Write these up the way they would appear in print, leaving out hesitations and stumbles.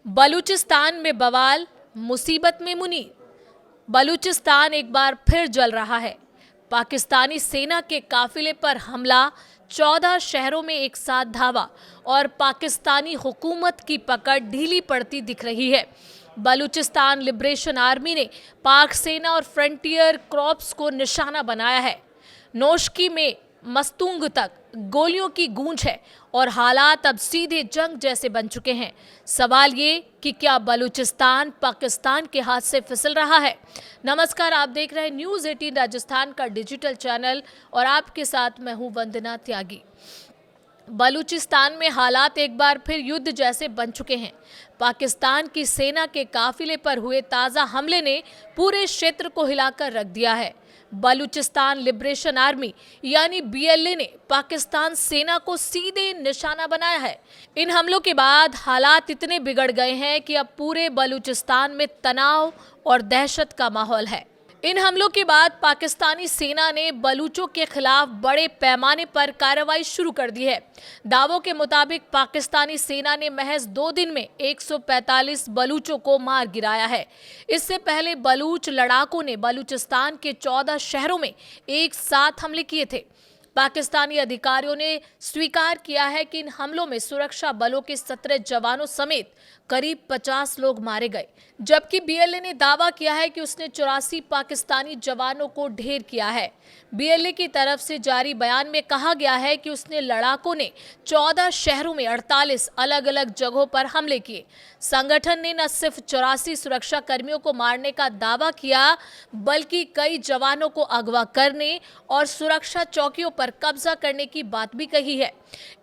बलूचिस्तान में बवाल, मुसीबत में मुनीर। बलूचिस्तान एक बार फिर जल रहा है। पाकिस्तानी सेना के काफिले पर हमला, 14 शहरों में एक साथ धावा और पाकिस्तानी हुकूमत की पकड़ ढीली पड़ती दिख रही है। बलूचिस्तान लिबरेशन आर्मी ने पाक सेना और फ्रंटियर क्रॉप्स को निशाना बनाया है। नोशकी में मस्तूंग तक गोलियों की गूंज है और हालात अब सीधे जंग जैसे बन चुके हैं। सवाल ये कि क्या बलूचिस्तान पाकिस्तान के हाथ से फिसल रहा है? नमस्कार, आप देख रहे हैं न्यूज़ 18 राजस्थान का डिजिटल चैनल और आपके साथ मैं हूं वंदना त्यागी। बलूचिस्तान में हालात एक बार फिर युद्ध जैसे बन चुके हैं। पाकिस्तान की सेना के काफिले पर हुए ताज़ा हमले ने पूरे क्षेत्र को हिलाकर रख दिया है। बलूचिस्तान लिबरेशन आर्मी यानी बीएलए ने पाकिस्तान सेना को सीधे निशाना बनाया है। इन हमलों के बाद हालात इतने बिगड़ गए हैं कि अब पूरे बलूचिस्तान में तनाव और दहशत का माहौल है। इन हमलों के बाद पाकिस्तानी सेना ने बलूचों के खिलाफ बड़े पैमाने पर कार्रवाई शुरू कर दी है। दावों के मुताबिक पाकिस्तानी सेना ने महज 2 दिन में 145 बलूचों को मार गिराया है। इससे पहले बलूच लड़ाकों ने बलूचिस्तान के 14 शहरों में एक साथ हमले किए थे। पाकिस्तानी अधिकारियों ने स्वीकार किया है कि इन हमलों में सुरक्षा बलों के 17 जवानों समेत करीब 50 लोग मारे गए, जबकि बीएलए ने दावा किया है कि उसने 84 पाकिस्तानी जवानों को ढेर किया है। बीएलए की तरफ से जारी बयान में कहा गया है कि उसने लड़ाकों ने 14 शहरों में 48 अलग अलग जगहों पर हमले किए। संगठन ने न सिर्फ 84 सुरक्षा कर्मियों को मारने का दावा किया, बल्कि कई जवानों को अगवा करने और सुरक्षा चौकियों पर कब्जा करने की बात भी कही है।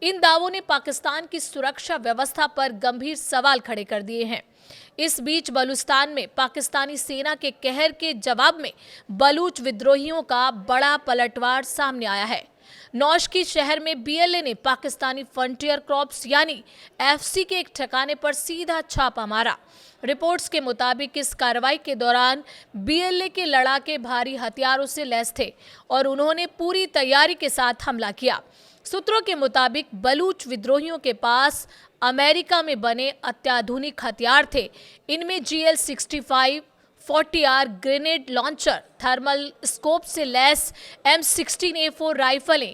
इन दावों ने पाकिस्तान की सुरक्षा व्यवस्था पर गंभीर सवाल खड़े कर दिए हैं। इस बीच बलूचिस्तान में पाकिस्तानी सेना के कहर के जवाब में बलूच विद्रोहियों का बड़ा पलटवार सामने आया है। नौशकी शहर में बीएलए ने पाकिस्तानी फ्रंटियर क्रॉप्स यानी एफसी के एक ठिकाने पर सीधा छापा मारा। रिपोर्ट्स के मुताबिक इस कार्रवाई के दौरान बीएलए के लड़ाके भारी हथियारों से लैस थे और उन्होंने पूरी तैयारी के साथ हमला किया। सूत्रों के मुताबिक बलूच विद्रोहियों के पास अमेरिका में बने अत्याधुनिक हथियार थे। इनमें GL-65 40R grenade launcher, thermal scope से lace M16A4 राइफलें,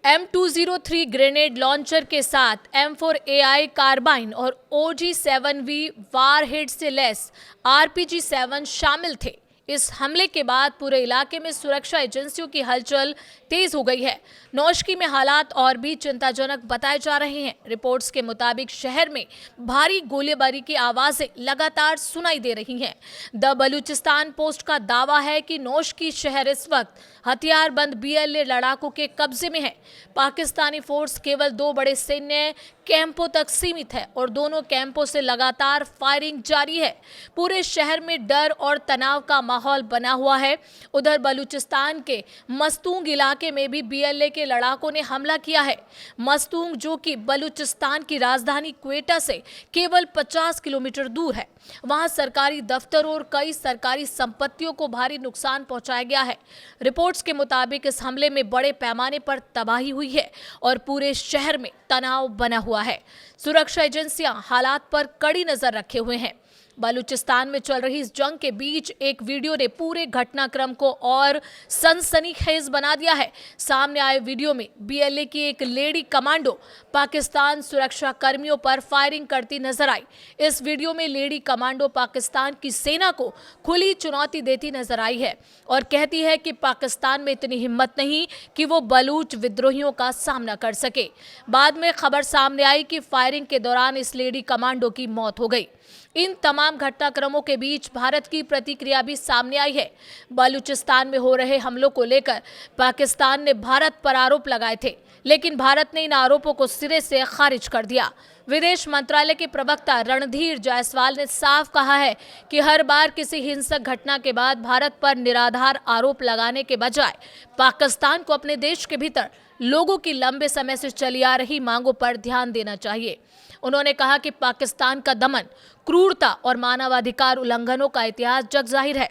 M203 grenade launcher के साथ M4AI कार्बाइन और OG-7V वारहेड से लैस RPG-7 शामिल थे। इस हमले के बाद पूरे इलाके में सुरक्षा एजेंसियों की हलचल तेज हो गई है। नौशकी में हालात और भी चिंताजनक बताए जा रहे हैं। रिपोर्ट्स के मुताबिक शहर में भारी गोलीबारी की आवाजें लगातार सुनाई दे रही हैं। द बलूचिस्तान पोस्ट का दावा है कि नौशकी शहर इस वक्त हथियारबंद बीएलए लड़ाकों के कब्जे में है। पाकिस्तानी फोर्स केवल 2 बड़े सैन्य कैंपों तक सीमित है और दोनों कैंपों से लगातार फायरिंग जारी है। पूरे शहर में डर और तनाव का माहौल बना हुआ है। उधर बलूचिस्तान के मस्तूंग इलाके में भी बीएलए के लड़ाकों ने हमला किया है। मस्तूंग, जो कि बलूचिस्तान की राजधानी क्वेटा से केवल 50 किलोमीटर दूर है, वहां सरकारी दफ्तरों और कई सरकारी संपत्तियों को भारी नुकसान पहुंचाया गया है। रिपोर्ट्स के मुताबिक इस हमले में बड़े पैमाने पर तबाही हुई है और पूरे शहर में तनाव बना हुआ है। सुरक्षा एजेंसियां हालात पर कड़ी नजर रखे हुए हैं। बलूचिस्तान में चल रही इस जंग के बीच एक वीडियो ने पूरे घटनाक्रम को और सनसनीखेज बना दिया है। सामने आए वीडियो में बीएलए की एक लेडी कमांडो पाकिस्तान सुरक्षा कर्मियों पर फायरिंग करती नजर आई। इस वीडियो में लेडी कमांडो पाकिस्तान की सेना को खुली चुनौती देती नजर आई है और कहती है कि पाकिस्तान में इतनी हिम्मत नहीं कि वो बलूच विद्रोहियों का सामना कर सके। बाद में खबर सामने आई कि फायरिंग के दौरान इस लेडी कमांडो की मौत हो गई। इन तमाम घटनाक्रमों के बीच भारत की प्रतिक्रिया भी सामने आई है। बलूचिस्तान में हो रहे हमलों को लेकर पाकिस्तान ने भारत पर आरोप लगाए थे, लेकिन भारत ने इन आरोपों को सिरे से खारिज कर दिया। विदेश मंत्रालय के प्रवक्ता रणधीर जायसवाल ने साफ कहा है कि हर बार किसी हिंसक घटना के बाद भारत पर निराधार आरोप लगाने के बजाय पाकिस्तान को अपने देश के भीतर लोगों की लंबे समय से चली आ रही मांगों पर ध्यान देना चाहिए। उन्होंने कहा कि पाकिस्तान का दमन, क्रूरता और मानवाधिकार उल्लंघनों का इतिहास जग जाहिर है।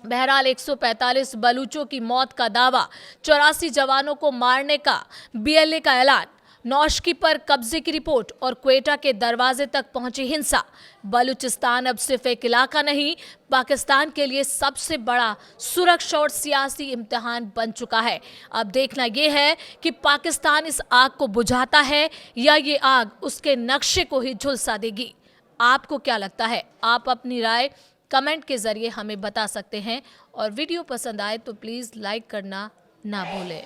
बहरहाल 145 बलूचों की मौत का दावा, 84 जवानों को मारने का बीएलए का ऐलान, नौशकी पर कब्जे की रिपोर्ट और क्वेटा के दरवाजे तक पहुंची हिंसा। बलूचिस्तान अब सिर्फ एक इलाका नहीं, पाकिस्तान के लिए सबसे बड़ा सुरक्षा और सियासी इम्तिहान बन चुका है। अब देखना यह है कि पाकिस्तान इस आग को बुझाता है या ये आग उसके नक्शे को ही झुलसा देगी। आपको क्या लगता है? आप अपनी राय कमेंट के जरिए हमें बता सकते हैं और वीडियो पसंद आए तो प्लीज़ लाइक करना ना भूलें।